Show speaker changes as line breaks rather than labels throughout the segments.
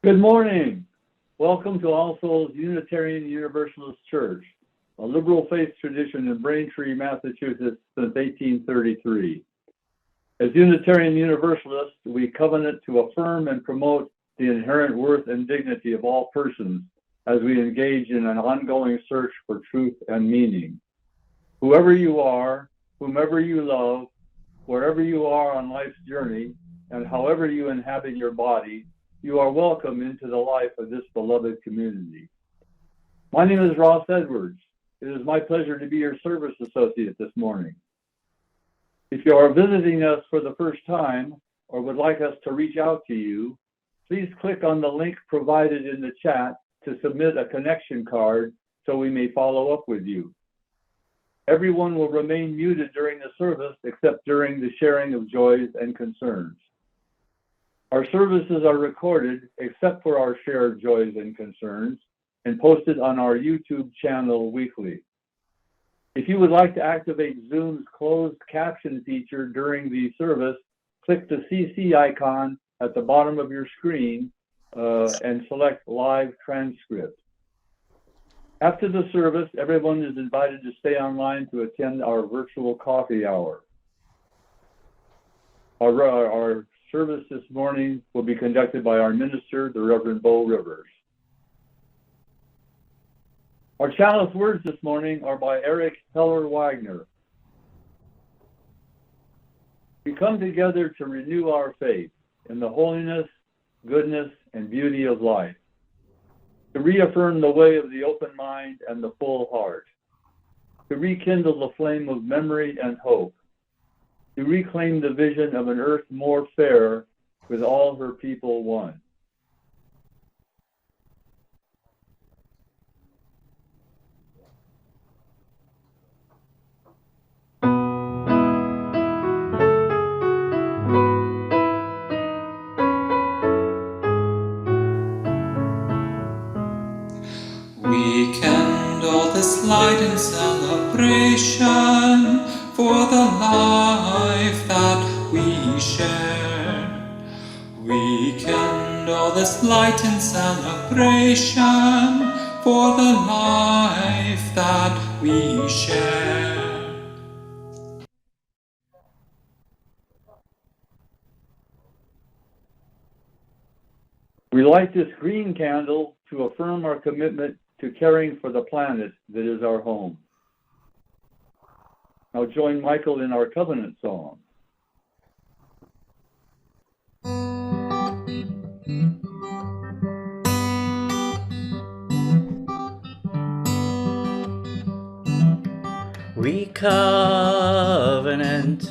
Good morning. Welcome to All Souls Unitarian Universalist Church, a liberal faith tradition in Braintree, Massachusetts since 1833. As Unitarian Universalists, we covenant to affirm and promote the inherent worth and dignity of all persons as we engage in an ongoing search for truth and meaning. Whoever you are, whomever you love, wherever you are on life's journey, and however you inhabit your body, you are welcome into the life of this beloved community. My name is Ross Edwards. It is my pleasure to be your service associate this morning. If you are visiting us for the first time or would like us to reach out to you, please click on the link provided in the chat to submit a connection card so we may follow up with you. Everyone will remain muted during the service except during the sharing of joys and concerns. Our services are recorded, except for our shared joys and concerns, and posted on our YouTube channel weekly. If you would like to activate Zoom's closed caption feature during the service, click the CC icon at the bottom of your screen and select Live Transcript. After the service, everyone is invited to stay online to attend our virtual coffee hour. Our service this morning will be conducted by our minister, the Reverend Beau. Our chalice words this morning are by Eric Heller Wagner. We come together to renew our faith in the holiness, goodness, and beauty of life, to reaffirm the way of the open mind and the full heart, to rekindle the flame of memory and hope, to reclaim the vision of an earth more fair with all her people one.
We kindle this light in celebration for the life that we share. We kindle this light in celebration for the life that we share.
We light this green candle to affirm our commitment to caring for the planet that is our home. Now join Michael in our covenant song.
We covenant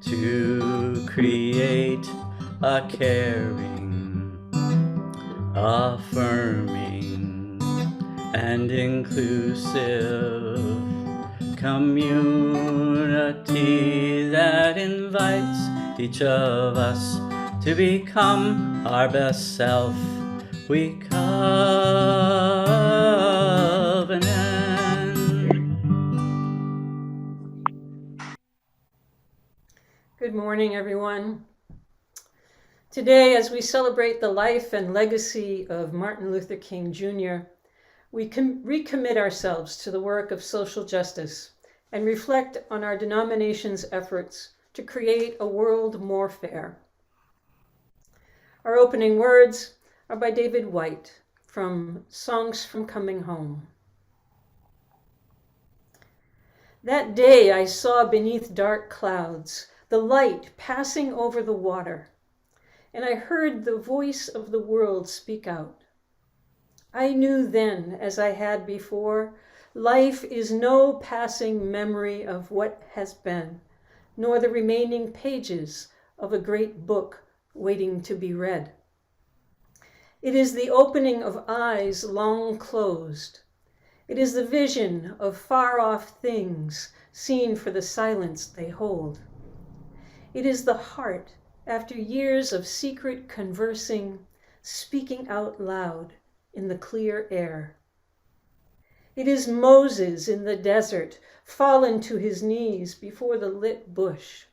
to create a caring, affirming, and inclusive community that invites each of us to become our best self. We covenant.
Good morning, everyone. Today, as we celebrate the life and legacy of Martin Luther King Jr., we recommit ourselves to the work of social justice and reflect on our denomination's efforts to create a world more fair. Our opening words are by David White from Songs from Coming Home. That day I saw beneath dark clouds the light passing over the water, and I heard the voice of the world speak out. I knew then, as I had before, life is no passing memory of what has been, nor the remaining pages of a great book waiting to be read. It is the opening of eyes long closed. It is the vision of far-off things seen for the silence they hold. It is the heart, after years of secret conversing, speaking out loud in the clear air. It is Moses in the desert, fallen to his knees before the lit bush.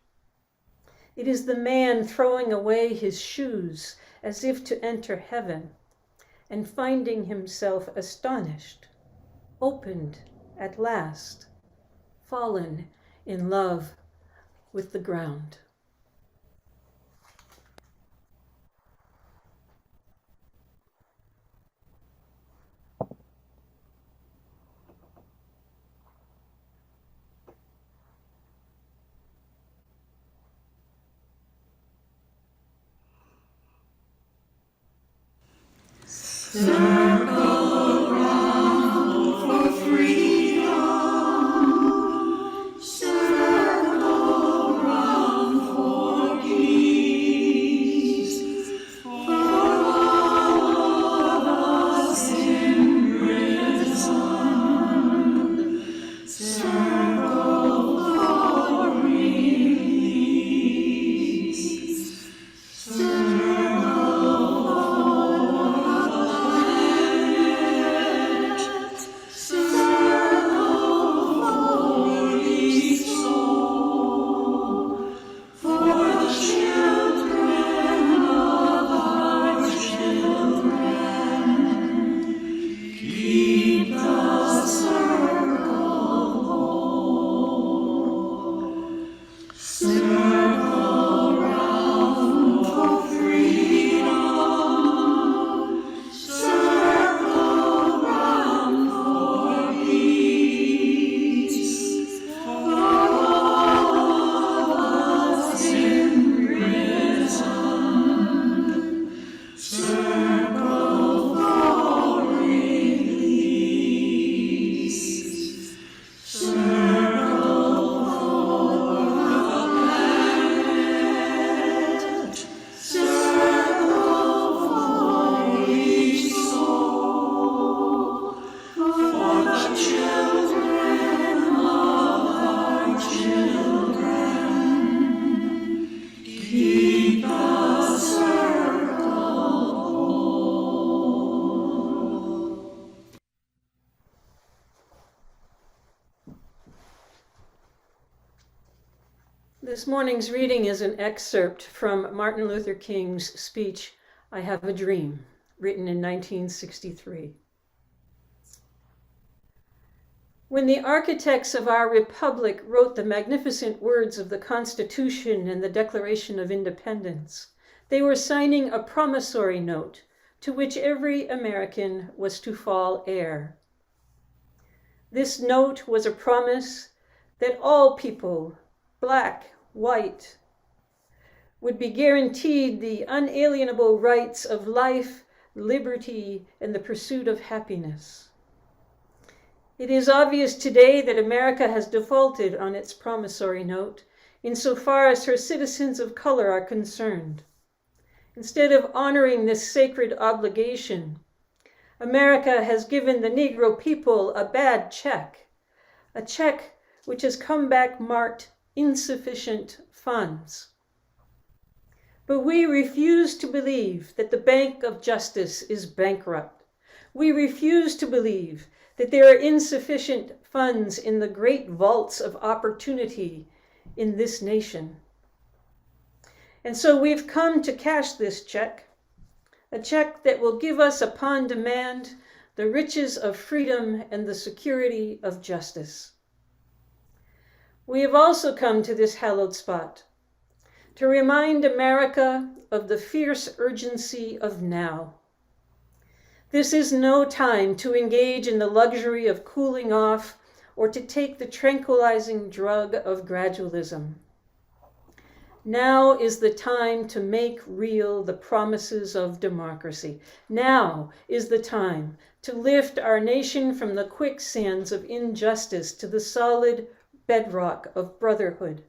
It is the man throwing away his shoes as if to enter heaven, and finding himself astonished, opened at last, fallen in love with the ground.
Circle round for freedom. Circle round for peace. For all of us in prison. Circle for release.
This morning's reading is an excerpt from Martin Luther King's speech, "I Have a Dream," written in 1963. When the architects of our republic wrote the magnificent words of the Constitution and the Declaration of Independence, they were signing a promissory note to which every American was to fall heir. This note was a promise that all people, black, white, would be guaranteed the unalienable rights of life, liberty, and the pursuit of happiness. It is obvious today that America has defaulted on its promissory note insofar as her citizens of color are concerned. Instead of honoring this sacred obligation, America has given the Negro people a bad check, a check which has come back marked insufficient funds. But we refuse to believe that the Bank of Justice is bankrupt. We refuse to believe that there are insufficient funds in the great vaults of opportunity in this nation. And so we've come to cash this check, a check that will give us upon demand the riches of freedom and the security of justice. We have also come to this hallowed spot to remind America of the fierce urgency of now. This is no time to engage in the luxury of cooling off or to take the tranquilizing drug of gradualism. Now is the time to make real the promises of democracy. Now is the time to lift our nation from the quicksands of injustice to the solid bedrock of brotherhood.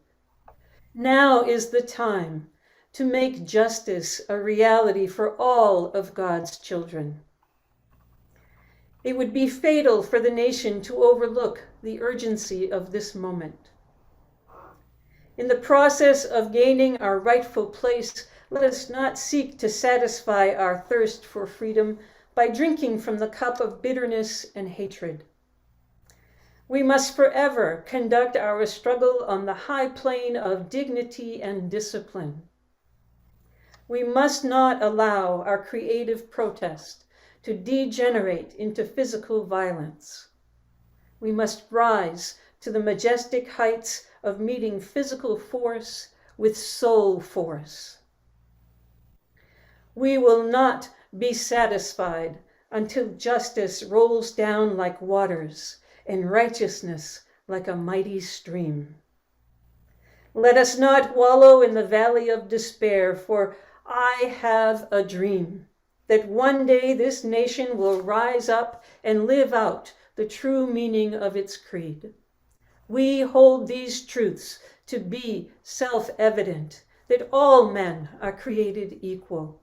Now is the time to make justice a reality for all of God's children. It would be fatal for the nation to overlook the urgency of this moment. In the process of gaining our rightful place, let us not seek to satisfy our thirst for freedom by drinking from the cup of bitterness and hatred. We must forever conduct our struggle on the high plane of dignity and discipline. We must not allow our creative protest to degenerate into physical violence. We must rise to the majestic heights of meeting physical force with soul force. We will not be satisfied until justice rolls down like waters and righteousness like a mighty stream. Let us not wallow in the valley of despair, for I have a dream that one day this nation will rise up and live out the true meaning of its creed. We hold these truths to be self-evident, that all men are created equal.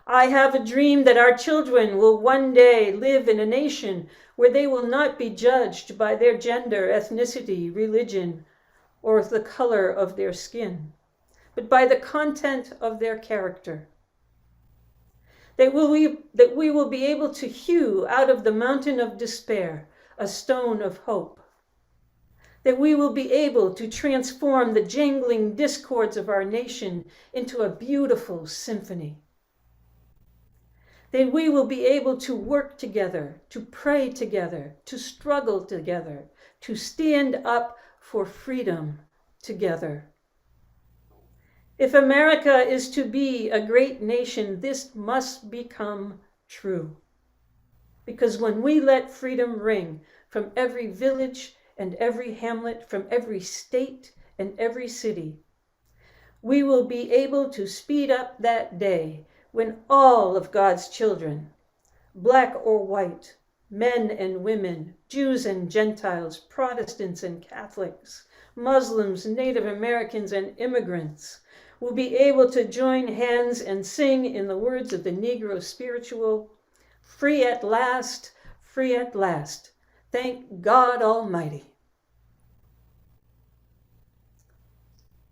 I have a dream that our children will one day live in a nation where they will not be judged by their gender, ethnicity, religion, or the color of their skin, but by the content of their character. That we will be able to hew out of the mountain of despair a stone of hope. That we will be able to transform the jangling discords of our nation into a beautiful symphony. That we will be able to work together, to pray together, to struggle together, to stand up for freedom together. If America is to be a great nation, this must become true. Because when we let freedom ring from every village and every hamlet, from every state and every city, we will be able to speed up that day when all of God's children, black or white, men and women, Jews and Gentiles, Protestants and Catholics, Muslims, Native Americans and immigrants, will be able to join hands and sing in the words of the Negro spiritual, free at last, thank God Almighty.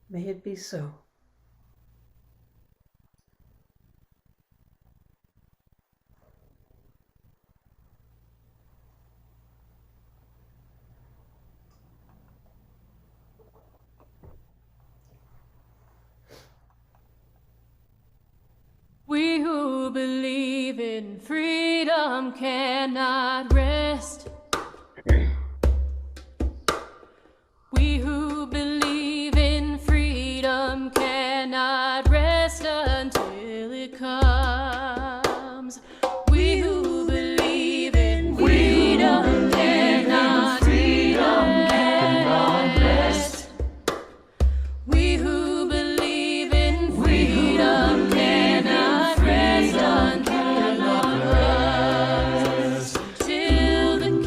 May it be so.
We who believe in freedom cannot rest. We who believe in freedom cannot rest until it comes. We who believe in freedom cannot rest. We who believe in freedom cannot rest till the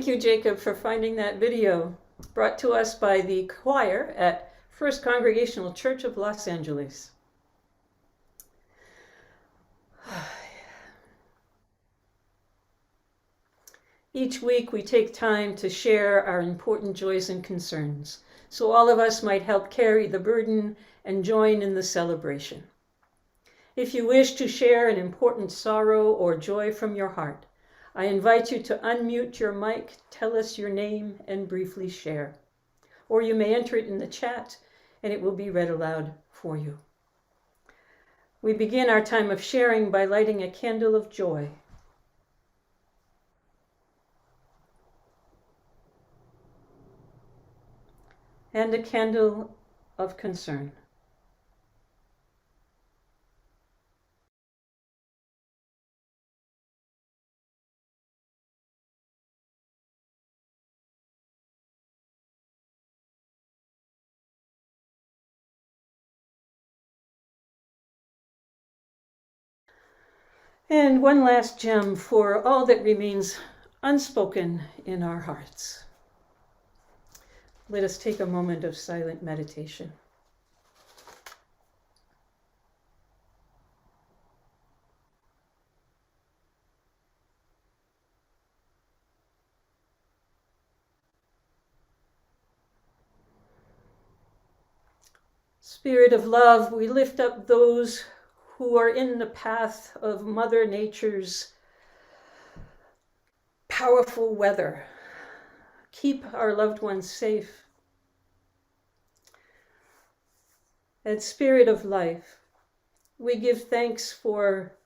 Thank you, Jacob, for finding that video, brought to us by the choir at First Congregational Church of Los Angeles. Each week we take time to share our important joys and concerns, so all of us might help carry the burden and join in the celebration. If you wish to share an important sorrow or joy from your heart, I invite you to unmute your mic, tell us your name, and briefly share. Or you may enter it in the chat, and it will be read aloud for you. We begin our time of sharing by lighting a candle of joy. And a candle of concern. And one last gem for all that remains unspoken in our hearts. Let us take a moment of silent meditation. Spirit of love, we lift up those who are in the path of Mother Nature's powerful weather. Keep our loved ones safe. And Spirit of life, we give thanks for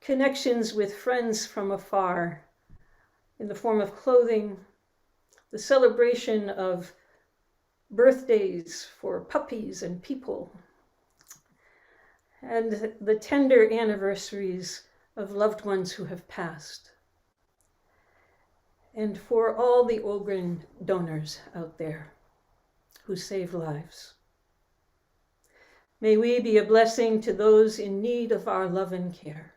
connections with friends from afar in the form of clothing, the celebration of birthdays for puppies and people, and the tender anniversaries of loved ones who have passed. And for all the organ donors out there who save lives. May we be a blessing to those in need of our love and care.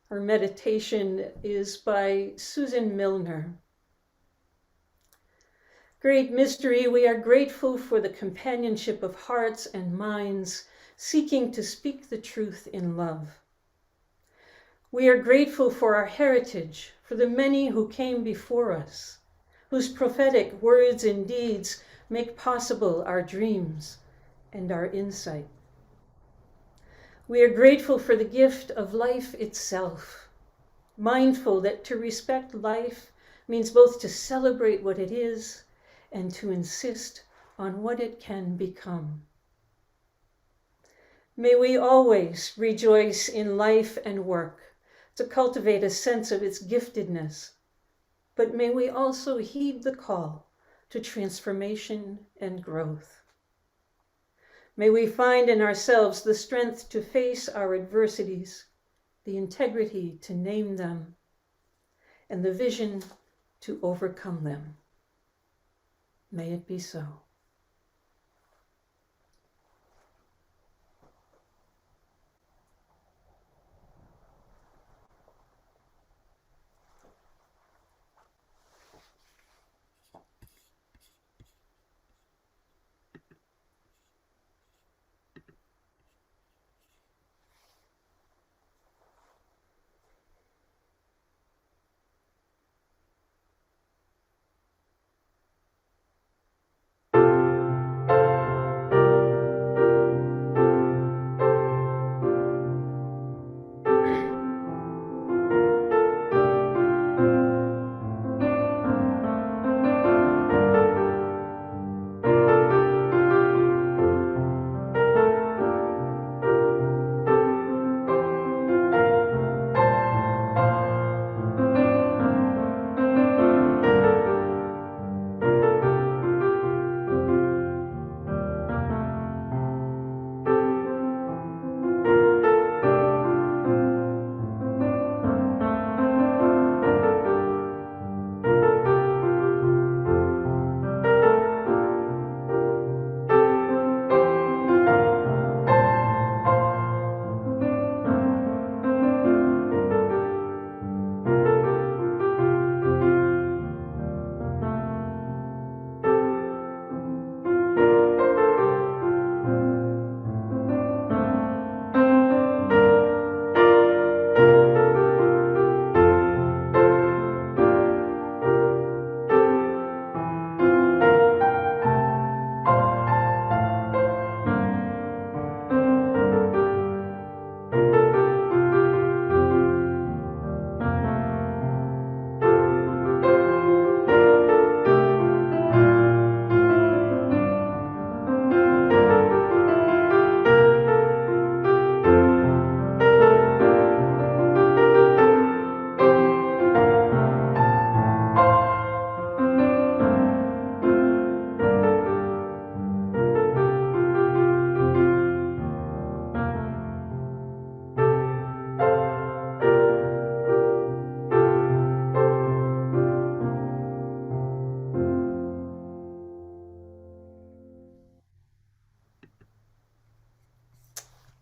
Our meditation is by Susan Milner. Great mystery, we are grateful for the companionship of hearts and minds seeking to speak the truth in love. We are grateful for our heritage, for the many who came before us, whose prophetic words and deeds make possible our dreams and our insight. We are grateful for the gift of life itself, mindful that to respect life means both to celebrate what it is and to insist on what it can become. May we always rejoice in life and work to cultivate a sense of its giftedness, but may we also heed the call to transformation and growth. May we find in ourselves the strength to face our adversities, the integrity to name them, and the vision to overcome them. May it be so.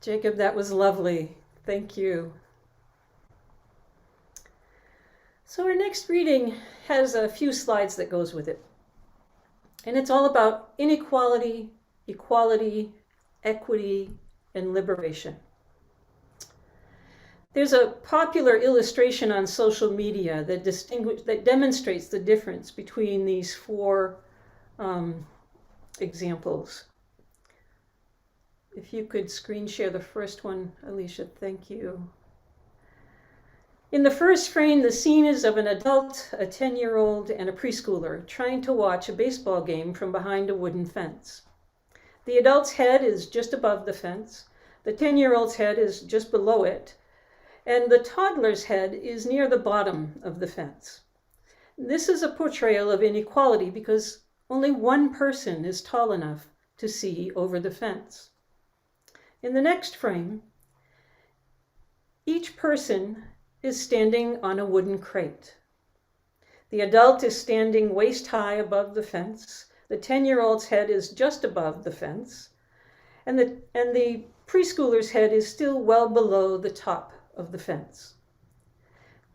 Jacob, that was lovely. Thank you. So our next reading has a few slides that goes with it. And it's all about inequality, equality, equity, and liberation. There's a popular illustration on social media that demonstrates the difference between these four examples. If you could screen share the first one, Alicia, thank you. In the first frame, the scene is of an adult, a 10-year-old, and a preschooler trying to watch a baseball game from behind a wooden fence. The adult's head is just above the fence, the 10-year-old's head is just below it, and the toddler's head is near the bottom of the fence. This is a portrayal of inequality because only one person is tall enough to see over the fence. In the next frame, each person is standing on a wooden crate. The adult is standing waist high above the fence. The 10-year-old's head is just above the fence. And the preschooler's head is still well below the top of the fence.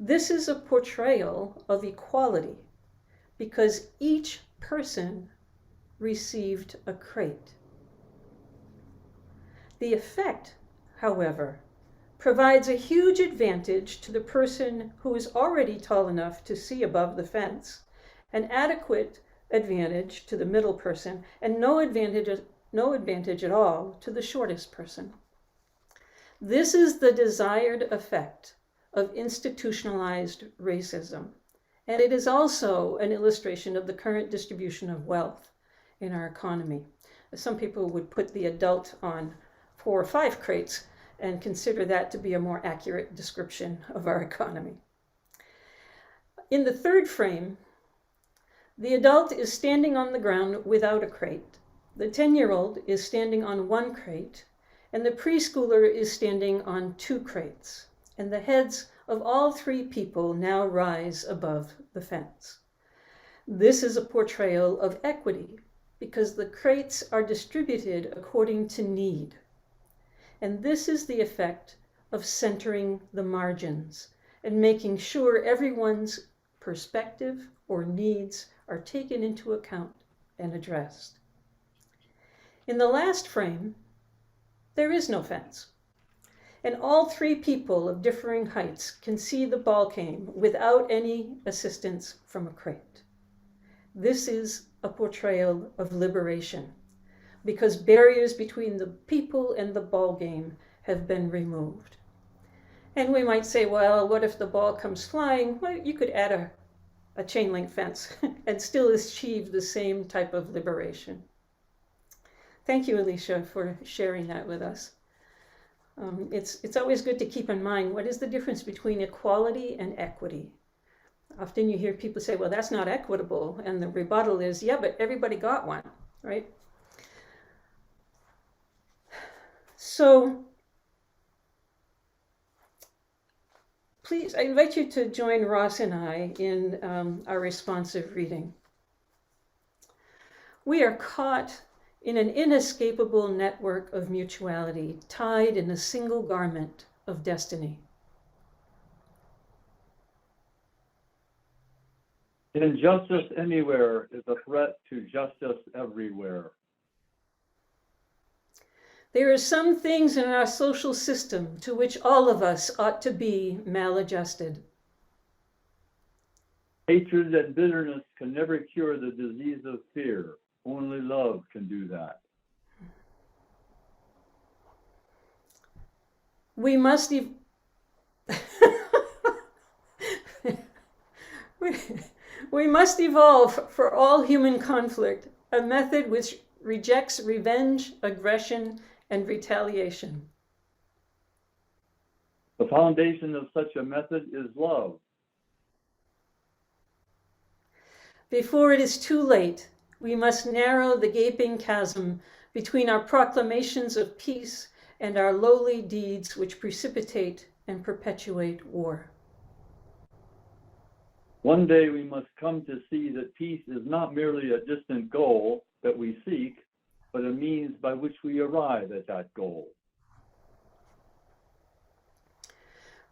This is a portrayal of equality because each person received a crate. The effect, however, provides a huge advantage to the person who is already tall enough to see above the fence, an adequate advantage to the middle person, and no advantage at all to the shortest person. This is the desired effect of institutionalized racism, and it is also an illustration of the current distribution of wealth in our economy. Some people would put the adult on 4 or 5 crates and consider that to be a more accurate description of our economy. In the third frame, the adult is standing on the ground without a crate. The 10-year-old is standing on 1 crate, and the preschooler is standing on 2 crates. And the heads of all 3 people now rise above the fence. This is a portrayal of equity because the crates are distributed according to need. And this is the effect of centering the margins and making sure everyone's perspective or needs are taken into account and addressed. In the last frame, there is no fence, and all 3 people of differing heights can see the ball game without any assistance from a crate. This is a portrayal of liberation, because barriers between the people and the ball game have been removed. And we might say, well, what if the ball comes flying? Well, you could add a chain link fence and still achieve the same type of liberation. Thank you, Alicia, for sharing that with us. It's always good to keep in mind, what is the difference between equality and equity? Often you hear people say, well, that's not equitable. And the rebuttal is, yeah, but everybody got one, right? So please, I invite you to join Ross and I in our responsive reading. We are caught in an inescapable network of mutuality, tied in a single garment of destiny.
Injustice anywhere is a threat to justice everywhere.
There are some things in our social system to which all of us ought to be maladjusted.
Hatred and bitterness can never cure the disease of fear. Only love can do that.
We must we must evolve for all human conflict a method which rejects revenge, aggression, and retaliation.
The foundation of such a method is love.
Before it is too late, we must narrow the gaping chasm between our proclamations of peace and our lowly deeds which precipitate and perpetuate war.
One day we must come to see that peace is not merely a distant goal that we seek, but a means by which we arrive at that goal.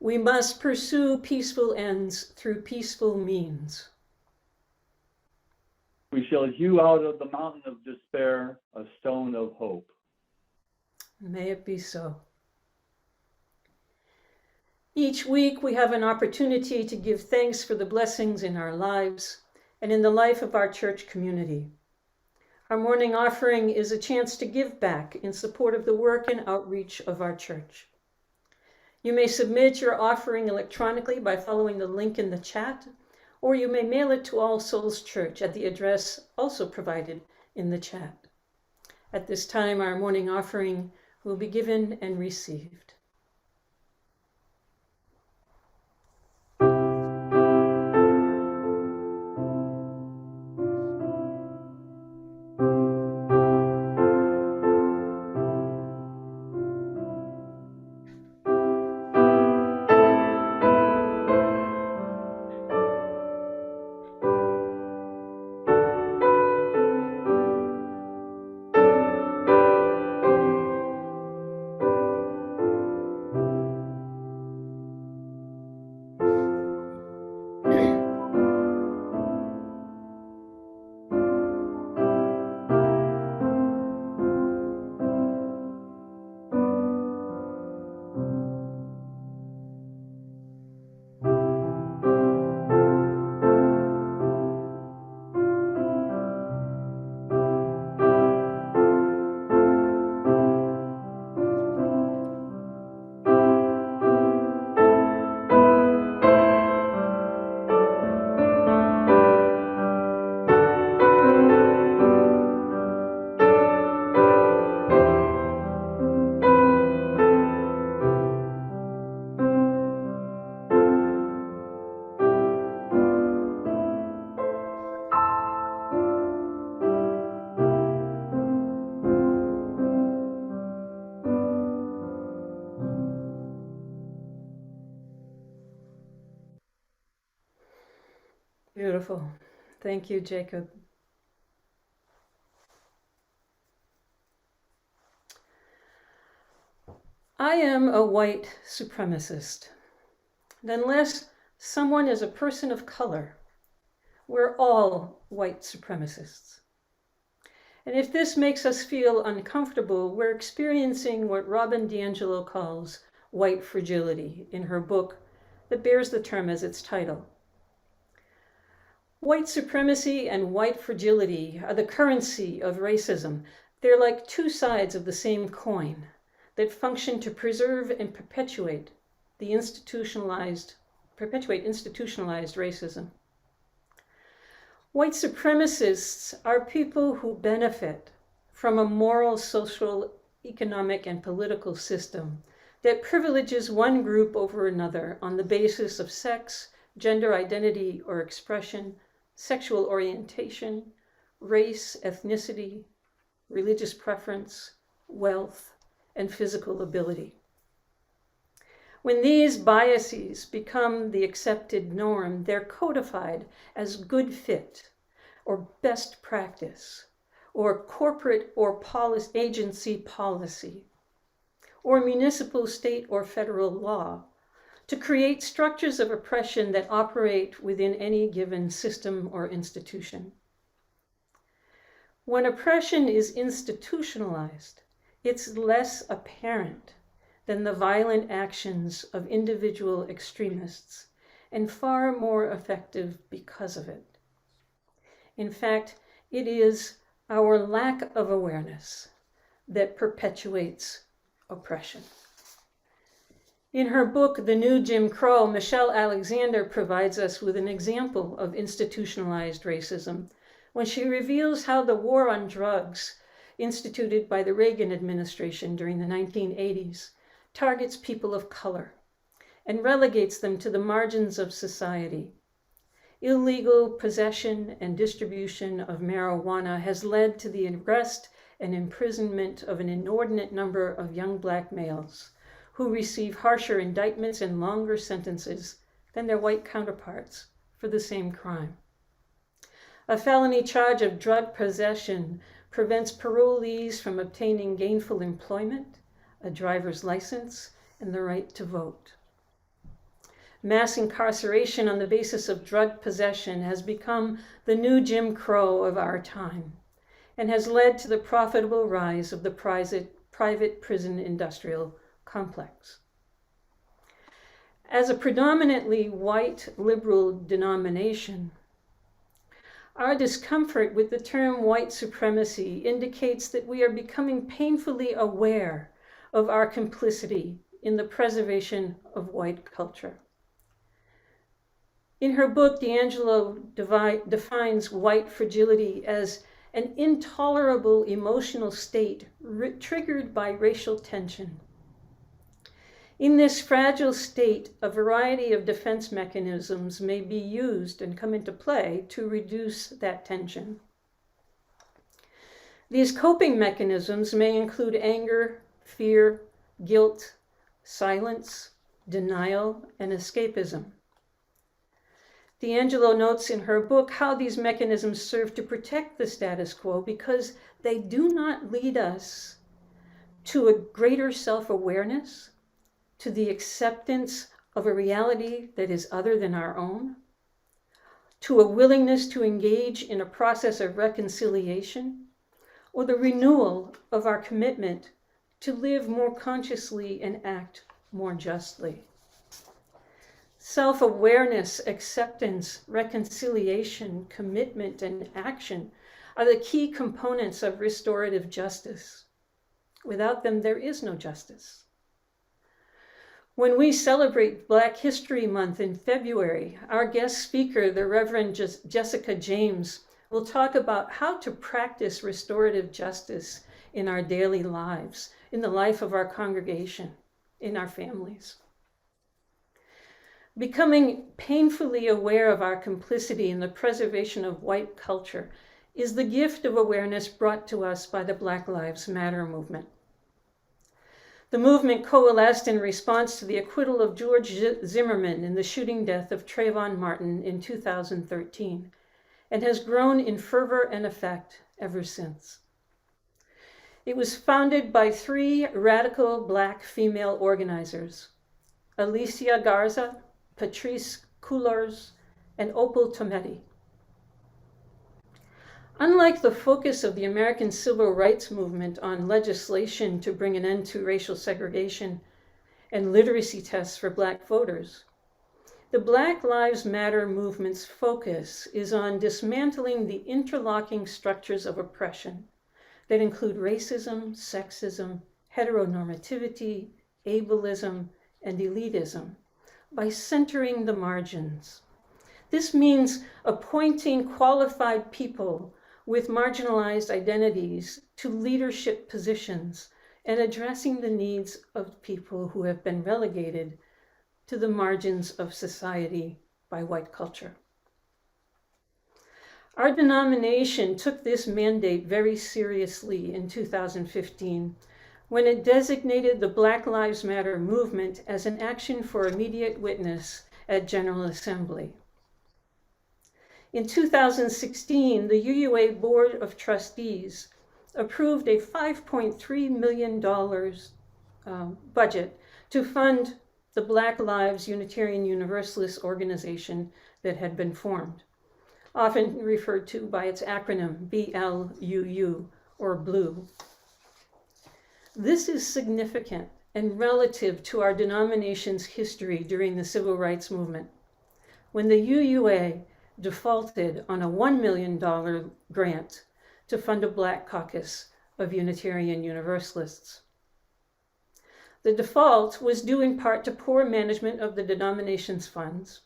We must pursue peaceful ends through peaceful means.
We shall hew out of the mountain of despair a stone of hope.
May it be so. Each week we have an opportunity to give thanks for the blessings in our lives and in the life of our church community. Our morning offering is a chance to give back in support of the work and outreach of our church. You may submit your offering electronically by following the link in the chat, or you may mail it to All Souls Church at the address also provided in the chat. At this time, our morning offering will be given and received. Beautiful. Thank you, Jacob. I am a white supremacist. And unless someone is a person of color, we're all white supremacists. And if this makes us feel uncomfortable, we're experiencing what Robin DiAngelo calls white fragility in her book that bears the term as its title. White supremacy and white fragility are the currency of racism. They're like two sides of the same coin that function to preserve and perpetuate institutionalized racism. White supremacists are people who benefit from a moral, social, economic, and political system that privileges one group over another on the basis of sex, gender identity or expression, sexual orientation, race, ethnicity, religious preference, wealth, and physical ability. When these biases become the accepted norm, they're codified as good fit, or best practice, or corporate or agency policy, or municipal, state, or federal law, to create structures of oppression that operate within any given system or institution. When oppression is institutionalized, it's less apparent than the violent actions of individual extremists, and far more effective because of it. In fact, it is our lack of awareness that perpetuates oppression. In her book, The New Jim Crow, Michelle Alexander provides us with an example of institutionalized racism when she reveals how the war on drugs, instituted by the Reagan administration during the 1980s, targets people of color and relegates them to the margins of society. Illegal possession and distribution of marijuana has led to the arrest and imprisonment of an inordinate number of young Black males who receive harsher indictments and longer sentences than their white counterparts for the same crime. A felony charge of drug possession prevents parolees from obtaining gainful employment, a driver's license, and the right to vote. Mass incarceration on the basis of drug possession has become the new Jim Crow of our time and has led to the profitable rise of the private prison industrial complex. As a predominantly white liberal denomination, our discomfort with the term white supremacy indicates that we are becoming painfully aware of our complicity in the preservation of white culture. In her book, D'Angelo defines white fragility as an intolerable emotional state triggered by racial tension. In this fragile state, a variety of defense mechanisms may be used and come into play to reduce that tension. These coping mechanisms may include anger, fear, guilt, silence, denial, and escapism. D'Angelo notes in her book how these mechanisms serve to protect the status quo because they do not lead us to a greater self-awareness, to the acceptance of a reality that is other than our own, to a willingness to engage in a process of reconciliation, or the renewal of our commitment to live more consciously and act more justly. Self-awareness, acceptance, reconciliation, commitment, and action are the key components of restorative justice. Without them, there is no justice. When we celebrate Black History Month in February, our guest speaker, the Reverend Jessica James, will talk about how to practice restorative justice in our daily lives, in the life of our congregation, in our families. Becoming painfully aware of our complicity in the preservation of white culture is the gift of awareness brought to us by the Black Lives Matter movement. The movement coalesced in response to the acquittal of George Zimmerman in the shooting death of Trayvon Martin in 2013, and has grown in fervor and effect ever since. It was founded by 3 radical Black female organizers, Alicia Garza, Patrice Cullors, and Opal Tometi. Unlike the focus of the American Civil Rights Movement on legislation to bring an end to racial segregation and literacy tests for Black voters, the Black Lives Matter movement's focus is on dismantling the interlocking structures of oppression that include racism, sexism, heteronormativity, ableism, and elitism by centering the margins. This means appointing qualified people with marginalized identities to leadership positions and addressing the needs of people who have been relegated to the margins of society by white culture. Our denomination took this mandate very seriously in 2015 when it designated the Black Lives Matter movement as an action for immediate witness at General Assembly. In 2016, the UUA Board of Trustees approved a $5.3 million budget to fund the Black Lives Unitarian Universalist organization that had been formed, often referred to by its acronym BLUU, or BLUE. This is significant and relative to our denomination's history during the Civil Rights Movement, when the UUA defaulted on a $1 million grant to fund a Black caucus of Unitarian Universalists. The default was due in part to poor management of the denomination's funds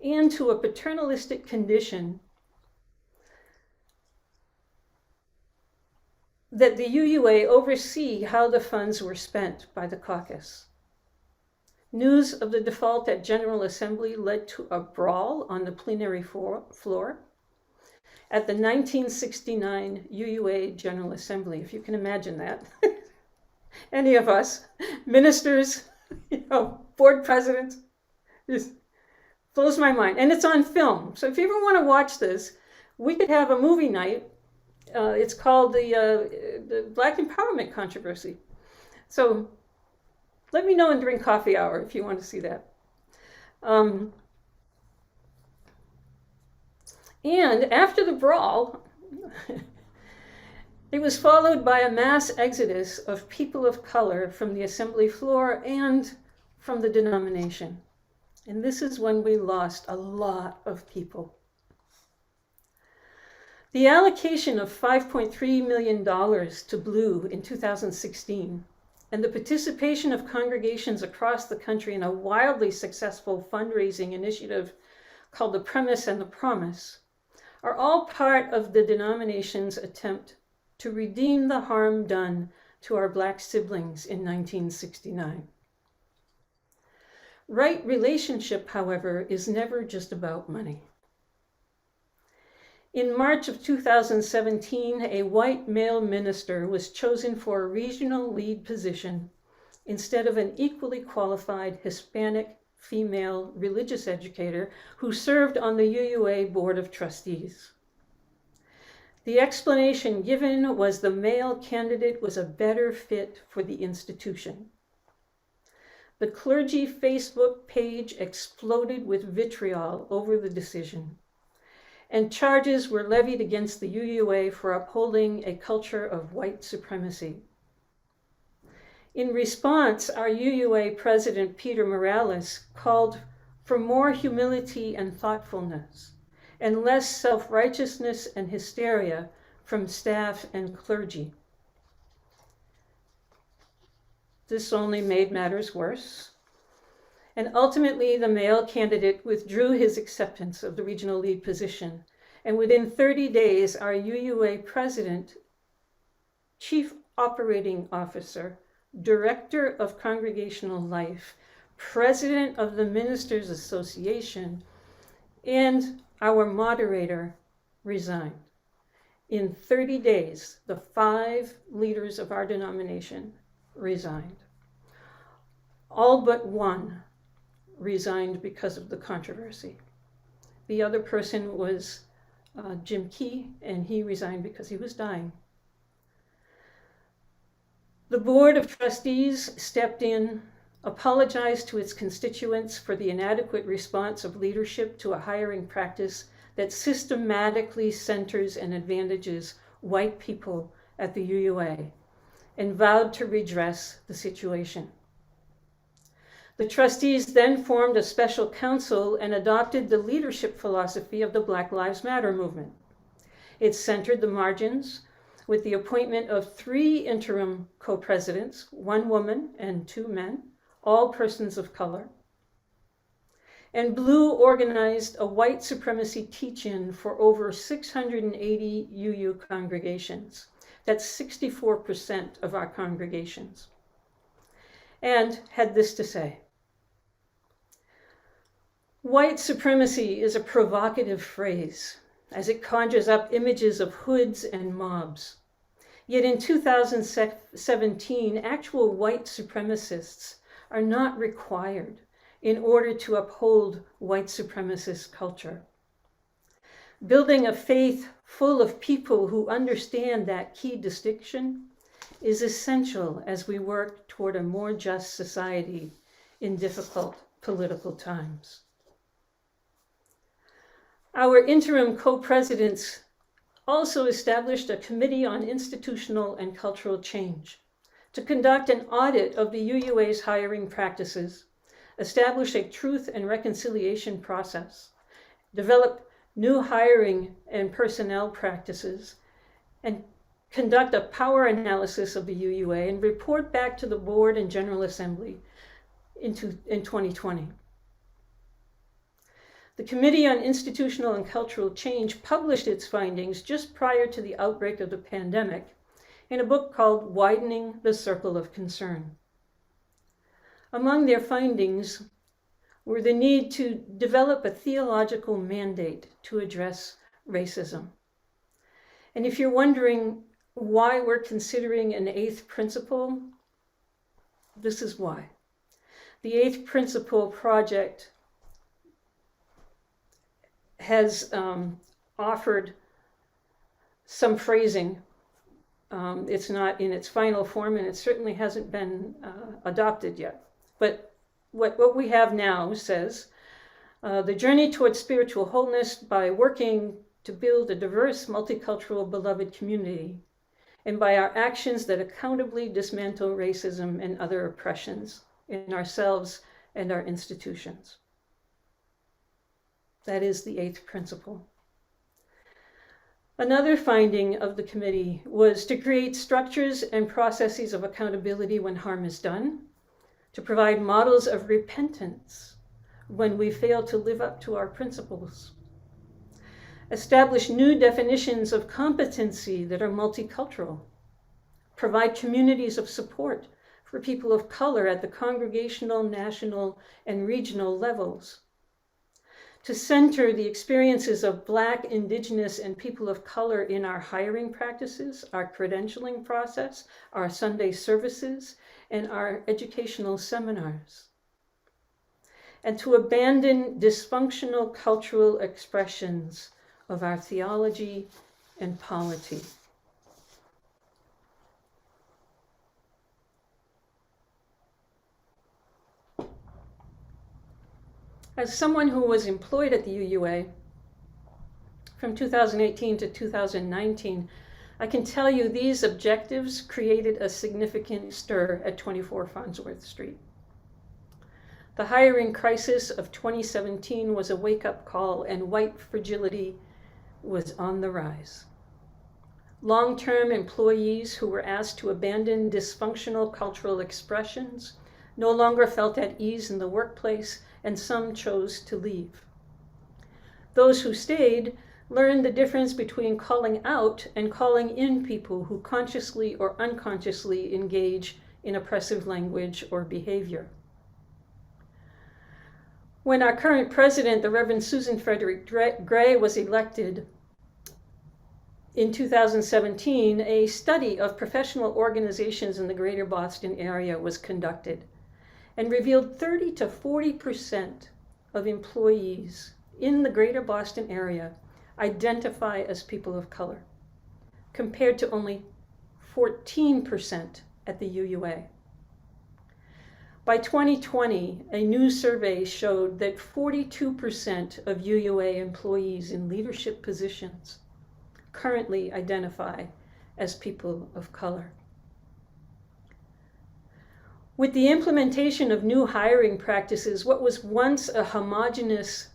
and to a paternalistic condition that the UUA oversee how the funds were spent by the caucus. News of the default at General Assembly led to a brawl on the plenary floor at the 1969 UUA General Assembly, if you can imagine that. Any of us, ministers, board presidents, just blows my mind. And it's on film. So if you ever want to watch this, we could have a movie night. It's called the Black Empowerment Controversy. So let me know during coffee hour if you want to see that. And after the brawl, it was followed by a mass exodus of people of color from the assembly floor and from the denomination. And this is when we lost a lot of people. The allocation of $5.3 million to Blue in 2016 and the participation of congregations across the country in a wildly successful fundraising initiative called The Premise and the Promise are all part of the denomination's attempt to redeem the harm done to our Black siblings in 1969. Right relationship, however, is never just about money. In March of 2017, a white male minister was chosen for a regional lead position instead of an equally qualified Hispanic female religious educator who served on the UUA Board of Trustees. The explanation given was the male candidate was a better fit for the institution. The clergy Facebook page exploded with vitriol over the decision, and charges were levied against the UUA for upholding a culture of white supremacy. In response, our UUA president, Peter Morales, called for more humility and thoughtfulness, and less self-righteousness and hysteria from staff and clergy. This only made matters worse. And ultimately, the male candidate withdrew his acceptance of the regional lead position. And within 30 days, our UUA president, chief operating officer, director of congregational life, president of the Ministers Association, and our moderator resigned. In 30 days, the 5 leaders of our denomination resigned. All but one resigned because of the controversy. The other person was Jim Key, and he resigned because he was dying. The Board of Trustees stepped in, apologized to its constituents for the inadequate response of leadership to a hiring practice that systematically centers and advantages white people at the UUA, and vowed to redress the situation. The trustees then formed a special council and adopted the leadership philosophy of the Black Lives Matter movement. It centered the margins with the appointment of 3 interim co-presidents, 1 woman and 2 men, all persons of color. And Blue organized a white supremacy teach-in for over 680 UU congregations. That's 64% of our congregations. And had this to say: white supremacy is a provocative phrase, as it conjures up images of hoods and mobs. Yet in 2017, actual white supremacists are not required in order to uphold white supremacist culture. Building a faith full of people who understand that key distinction is essential as we work toward a more just society in difficult political times. Our interim co-presidents also established a committee on institutional and cultural change to conduct an audit of the UUA's hiring practices, establish a truth and reconciliation process, develop new hiring and personnel practices, and conduct a power analysis of the UUA and report back to the board and General Assembly in 2020. The Committee on Institutional and Cultural Change published its findings just prior to the outbreak of the pandemic in a book called Widening the Circle of Concern. Among their findings were the need to develop a theological mandate to address racism. And if you're wondering why we're considering an 8th principle, this is why. The 8th Principle Project has offered some phrasing. It's not in its final form, and it certainly hasn't been adopted yet. But what we have now says, The journey towards spiritual wholeness by working to build a diverse, multicultural, beloved community, and by our actions that accountably dismantle racism and other oppressions in ourselves and our institutions. That is the 8th principle. Another finding of the committee was to create structures and processes of accountability when harm is done, to provide models of repentance when we fail to live up to our principles, establish new definitions of competency that are multicultural, provide communities of support for people of color at the congregational, national, and regional levels, to center the experiences of Black, Indigenous, and people of color in our hiring practices, our credentialing process, our Sunday services, and our educational seminars, and to abandon dysfunctional cultural expressions of our theology and polity. As someone who was employed at the UUA from 2018 to 2019, I can tell you these objectives created a significant stir at 24 Farnsworth Street. The hiring crisis of 2017 was a wake-up call, and white fragility was on the rise. Long-term employees who were asked to abandon dysfunctional cultural expressions no longer felt at ease in the workplace, and some chose to leave. Those who stayed learned the difference between calling out and calling in people who consciously or unconsciously engage in oppressive language or behavior. When our current president, the Reverend Susan Frederick Gray, was elected in 2017, a study of professional organizations in the greater Boston area was conducted and revealed 30 to 40% of employees in the greater Boston area identify as people of color, compared to only 14% at the UUA. By 2020, a new survey showed that 42% of UUA employees in leadership positions currently identify as people of color. With the implementation of new hiring practices, what was once a homogeneous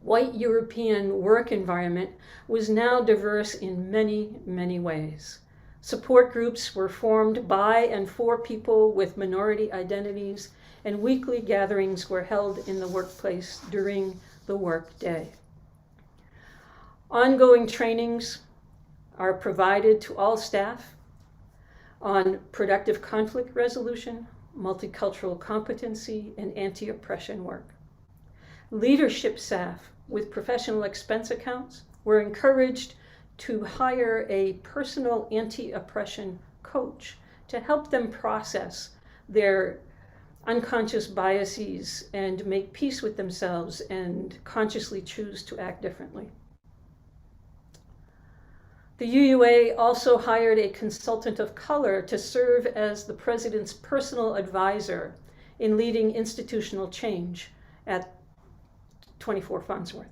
white European work environment was now diverse in many, many ways. Support groups were formed by and for people with minority identities, and weekly gatherings were held in the workplace during the work day. Ongoing trainings are provided to all staff on productive conflict resolution, multicultural competency, and anti-oppression work. Leadership staff with professional expense accounts were encouraged to hire a personal anti-oppression coach to help them process their unconscious biases and make peace with themselves and consciously choose to act differently. The UUA also hired a consultant of color to serve as the president's personal advisor in leading institutional change at 24 Farnsworth.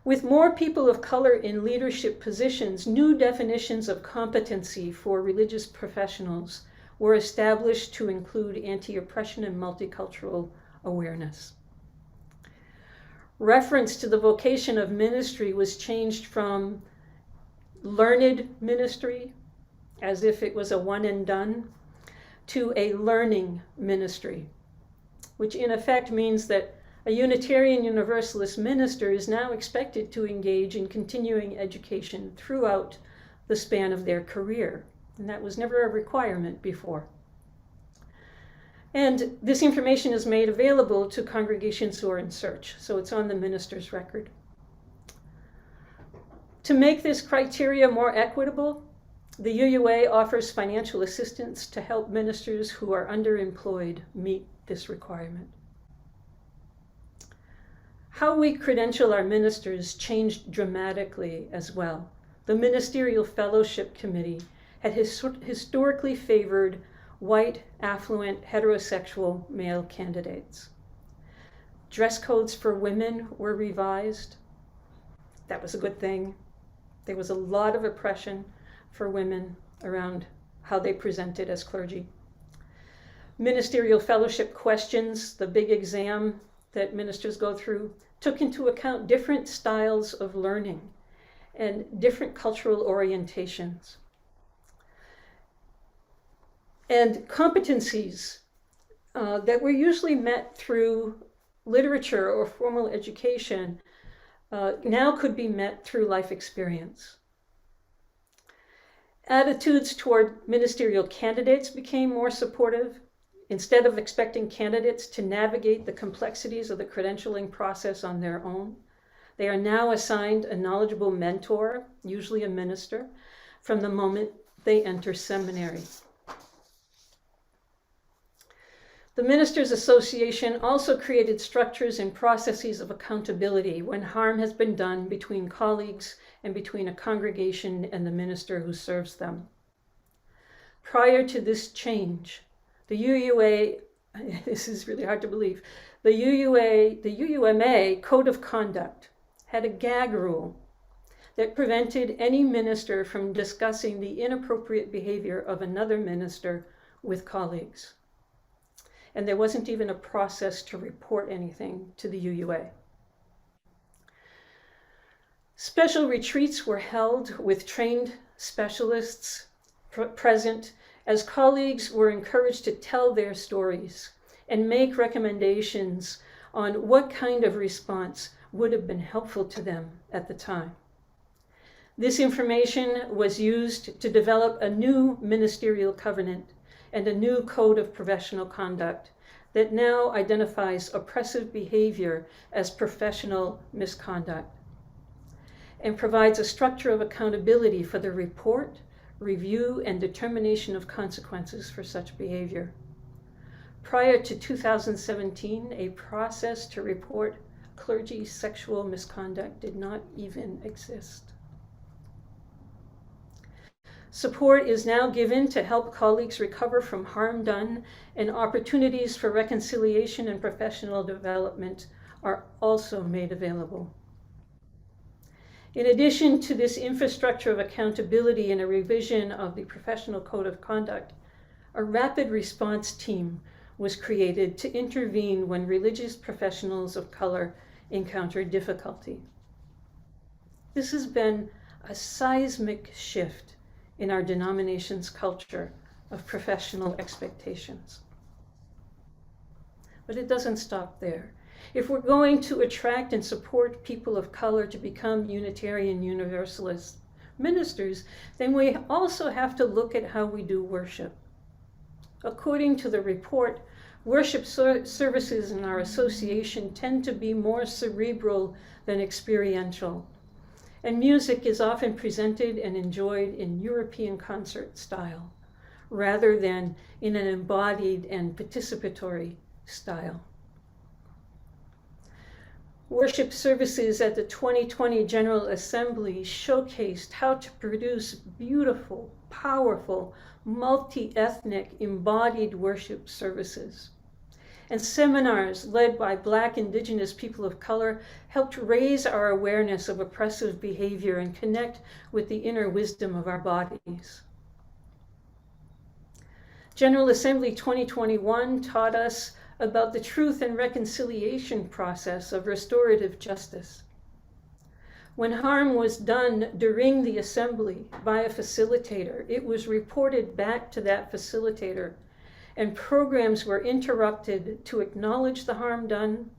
With more people of color in leadership positions, new definitions of competency for religious professionals were established to include anti-oppression and multicultural awareness. Reference to the vocation of ministry was changed from learned ministry, as if it was a one and done, to a learning ministry, which in effect means that a Unitarian Universalist minister is now expected to engage in continuing education throughout the span of their career, and that was never a requirement before. And this information is made available to congregations who are in search, so it's on the minister's record. To make this criteria more equitable, the UUA offers financial assistance to help ministers who are underemployed meet this requirement. How we credential our ministers changed dramatically as well. The Ministerial Fellowship Committee had historically favored white, affluent, heterosexual male candidates. Dress codes for women were revised. That was a good thing. There was a lot of oppression for women around how they presented as clergy. Ministerial fellowship questions, the big exam that ministers go through, took into account different styles of learning and different cultural orientations. And competencies that were usually met through literature or formal education now could be met through life experience. Attitudes toward ministerial candidates became more supportive. Instead of expecting candidates to navigate the complexities of the credentialing process on their own, they are now assigned a knowledgeable mentor, usually a minister, from the moment they enter seminary. The Ministers Association also created structures and processes of accountability when harm has been done between colleagues and between a congregation and the minister who serves them. Prior to this change, the UUA, this is really hard to believe, the UUMA Code of Conduct had a gag rule that prevented any minister from discussing the inappropriate behavior of another minister with colleagues. And there wasn't even a process to report anything to the UUA. Special retreats were held with trained specialists present, as colleagues were encouraged to tell their stories and make recommendations on what kind of response would have been helpful to them at the time. This information was used to develop a new ministerial covenant and a new code of professional conduct that now identifies oppressive behavior as professional misconduct and provides a structure of accountability for the report, review, and determination of consequences for such behavior. Prior to 2017, a process to report clergy sexual misconduct did not even exist. Support is now given to help colleagues recover from harm done, and opportunities for reconciliation and professional development are also made available. In addition to this infrastructure of accountability and a revision of the Professional Code of Conduct, a rapid response team was created to intervene when religious professionals of color encounter difficulty. This has been a seismic shift in our denomination's culture of professional expectations. But it doesn't stop there. If we're going to attract and support people of color to become Unitarian Universalist ministers, then we also have to look at how we do worship. According to the report, worship services in our association tend to be more cerebral than experiential, and music is often presented and enjoyed in European concert style, rather than in an embodied and participatory style. Worship services at the 2020 General Assembly showcased how to produce beautiful, powerful, multi-ethnic, embodied worship services. And seminars led by Black, Indigenous people of color helped raise our awareness of oppressive behavior and connect with the inner wisdom of our bodies. General Assembly 2021 taught us about the truth and reconciliation process of restorative justice. When harm was done during the assembly by a facilitator, it was reported back to that facilitator, and programs were interrupted to acknowledge the harm done,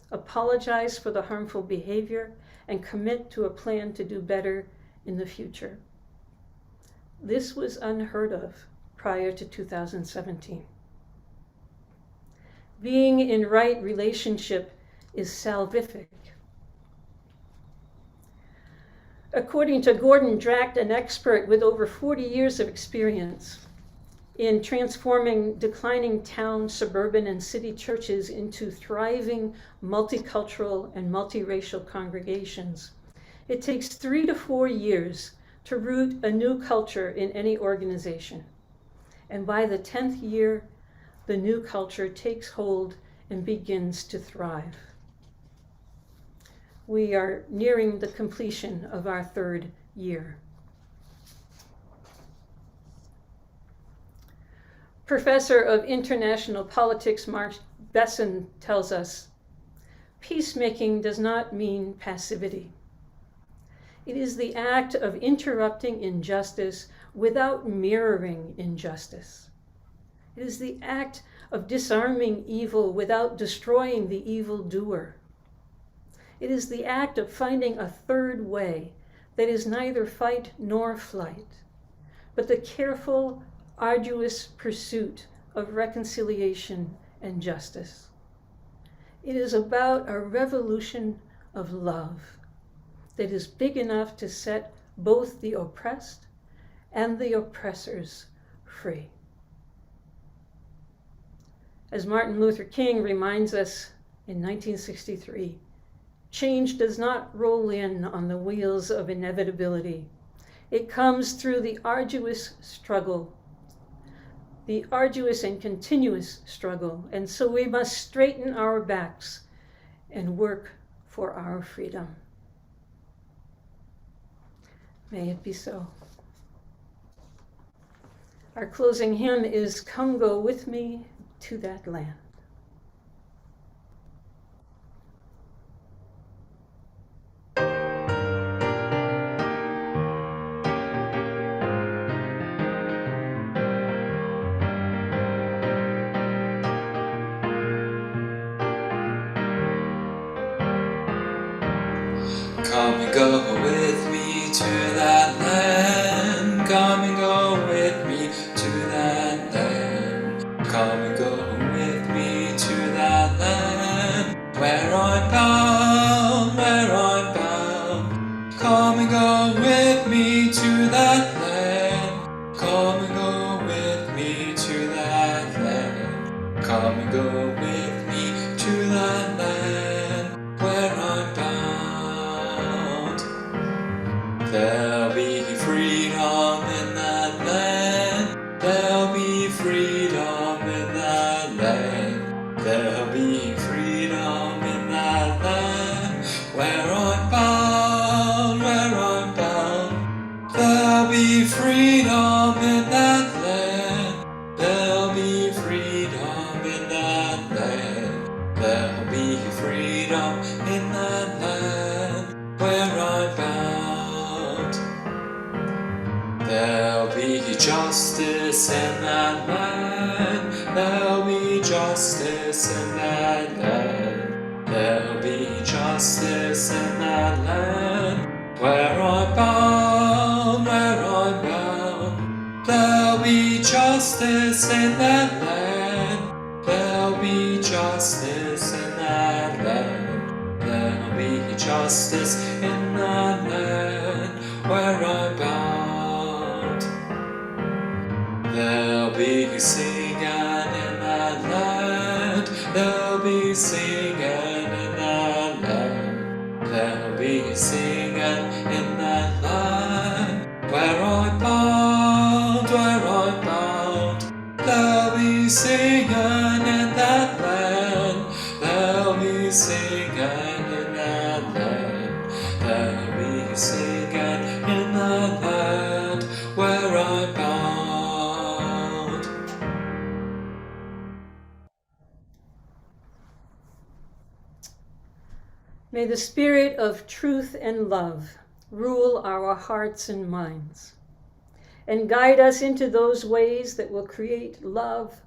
apologize for the harmful behavior, and commit to a plan to do better in the future. This was unheard of prior to 2017. Being in right relationship is salvific. According to Gordon Dracht, an expert with over 40 years of experience in transforming declining town, suburban, and city churches into thriving multicultural and multiracial congregations, it takes 3 to 4 years to root a new culture in any organization. And by the 10th year, the new culture takes hold and begins to thrive. we are nearing the completion of our 3rd year. Professor of International Politics Mark Besson tells us, peacemaking does not mean passivity. It is the act of interrupting injustice without mirroring injustice. It is the act of disarming evil without destroying the evildoer. It is the act of finding a third way that is neither fight nor flight, but the careful, arduous pursuit of reconciliation and justice. It is about a revolution of love that is big enough to set both the oppressed and the oppressors free. As Martin Luther King reminds us in 1963, change does not roll in on the wheels of inevitability. It comes through the arduous struggle, the arduous and continuous struggle, and so we must straighten our backs and work for our freedom. May it be so. Our closing hymn is "Come Go With Me to That Land."
Come and go with me to that land. Come and go with me to that land. Come and go with me to that land where I'm bound, where I'm bound. Come and go with me to that land. Come and go with me to that land. Come and go with me to that land where I'm bound. There'll be freedom in that land. There'll be freedom in that land. There'll be freedom in that land where I'm bound, where I'm bound. There'll be freedom in that land. There'll be freedom in that land. There'll be freedom in that land where I'm bound. There'll be justice in that land. There'll be justice in that land. There'll be justice in that land where I'm bound, where I'm bound. There'll be justice in that land. There'll be justice in that land. There'll be justice in that land where I'm bound. There'll be singing in that land. There'll be singing in that land. There'll be singing in that land where I'm bound, where I'm bound. There'll be singing in that land. There'll be singing in that land. There'll be singing in that land where I'm bound.
May the spirit of truth and love rule our hearts and minds and guide us into those ways that will create love,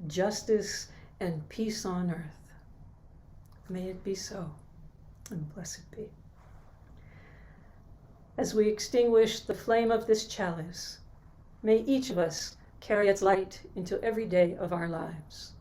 justice, and peace on earth. May it be so, and blessed be. As we extinguish the flame of this chalice, may each of us carry its light into every day of our lives.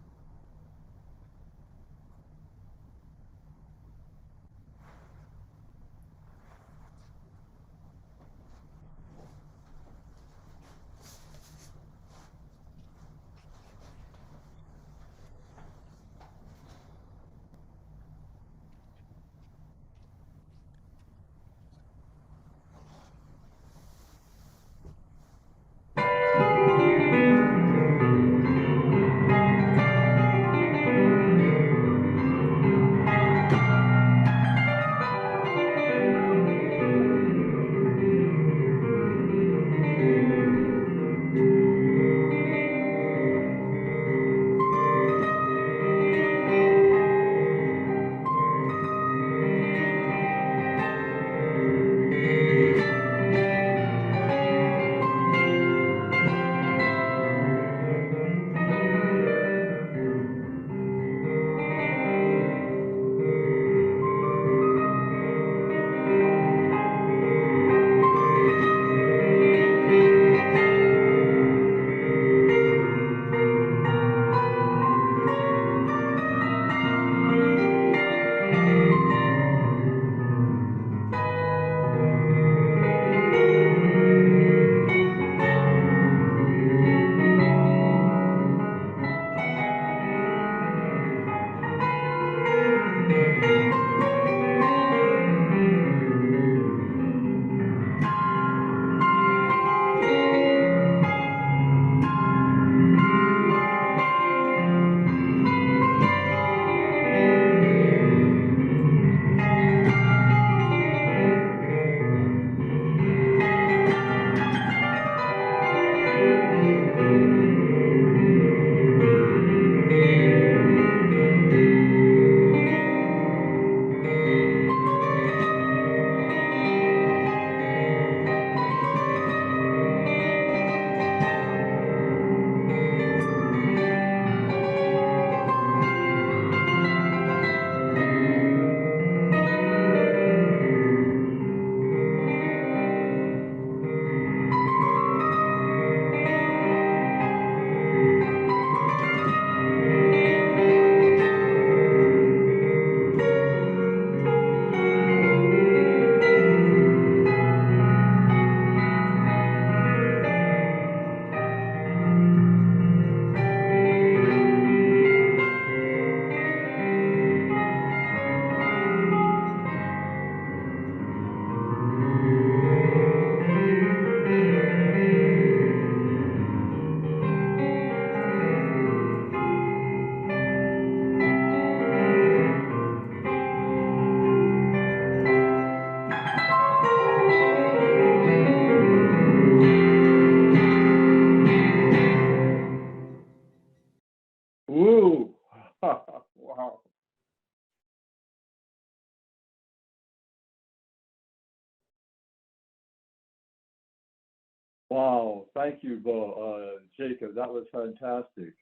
Wow, thank you, Beau. Jacob, that was fantastic.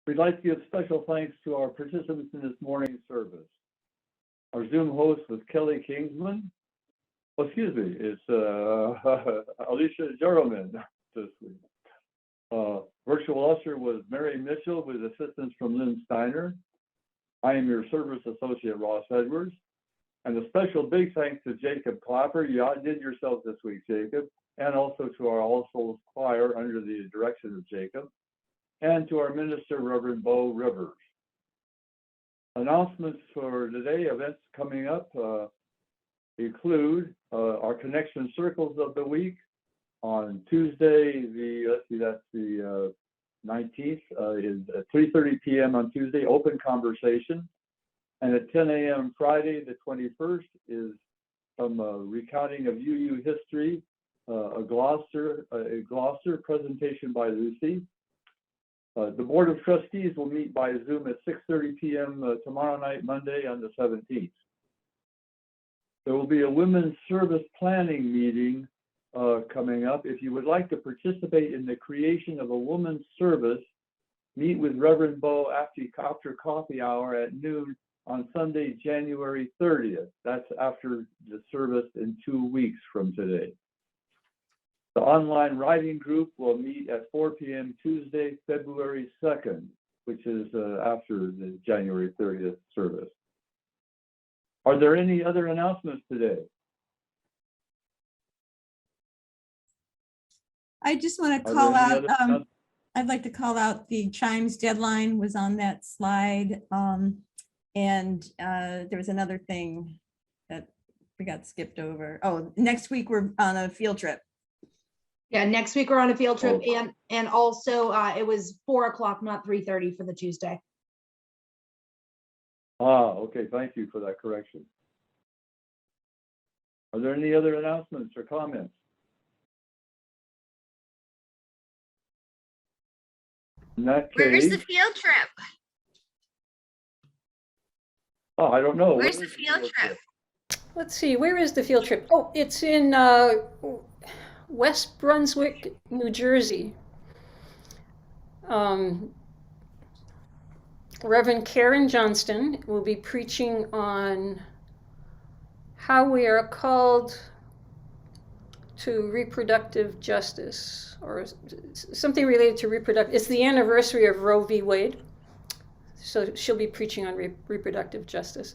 We'd like to give special thanks to our participants in this morning's service. Our Zoom host was Kelly Kingsman. Oh, excuse me, it's Alicia Jaromin this week. Virtual usher was Mary Mitchell with assistance from Lynn Steiner. I am your service associate, Ross Edwards. And a special big thanks to Jacob Clapper. You outdid yourself this week, Jacob. And also to our All Souls Choir under the direction of Jacob. And to our minister, Reverend Beau Rivers. Announcements for today, events coming up include our Connection Circles of the week on Tuesday, that's the 19th, is at 3:30 p.m. on Tuesday, open conversation. And at 10 a.m. Friday, the 21st, is some recounting of UU history, a Gloucester presentation by Lucy. The Board of Trustees will meet by Zoom at 6:30 p.m. Tomorrow night, Monday, on the 17th. There will be a women's service planning meeting coming up. If you would like to participate in the creation of a woman's service, meet with Reverend Beau after coffee hour at noon on Sunday, January 30th. That's after the service in 2 weeks from today. The online writing group will meet at 4 p.m. Tuesday, February 2nd, which is after the January 30th service. Are there any other announcements today?
I just want to
Are
call
there any
out,
other announcements?
I'd like to call out the chimes deadline was on that slide. And there was another thing that we got skipped over. Oh, next week we're on a field trip.
Yeah, next week we're on a field trip,
Oh.
and also it was 4 o'clock, not 3:30 for the Tuesday.
Okay, thank you for that correction. Are there any other announcements or comments? In that
Where's
case,
the field trip?
I don't know.
Where's
Where
the
is
field trip?
Let's see, where is the field trip? Oh, it's in West Brunswick, New Jersey. Reverend Karen Johnston will be preaching on how we are called to reproductive justice, or something related to reproductive. It's the anniversary of Roe v. Wade, so she'll be preaching on reproductive justice.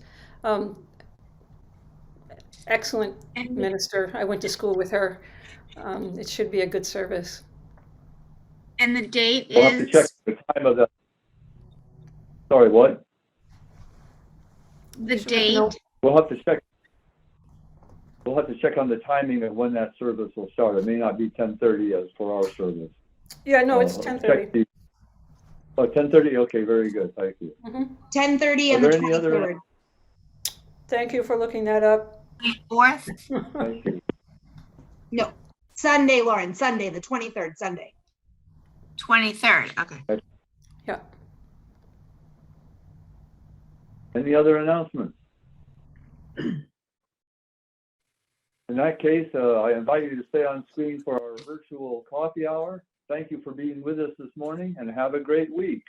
Excellent minister. I went to school with her. It should be a good service.
And the date
We'll have to check
is
the time of the. Sorry, what?
the date.
We'll have to check. We'll have to check on the timing of when that service will start. It may not be 10:30 as for our service.
Yeah, no, it's
Check
10:30.
10:30. Okay, very good. Thank you.
10:30
Are
and the
there any other-
23rd.
Thank you for looking that up.
4th.
Thank you.
No, Sunday, Lauren, Sunday, the 23rd, Sunday.
23rd. Okay.
Yeah.
Any other announcements? In that case, I invite you to stay on screen for our virtual coffee hour. Thank you for being with us this morning, and have a great week.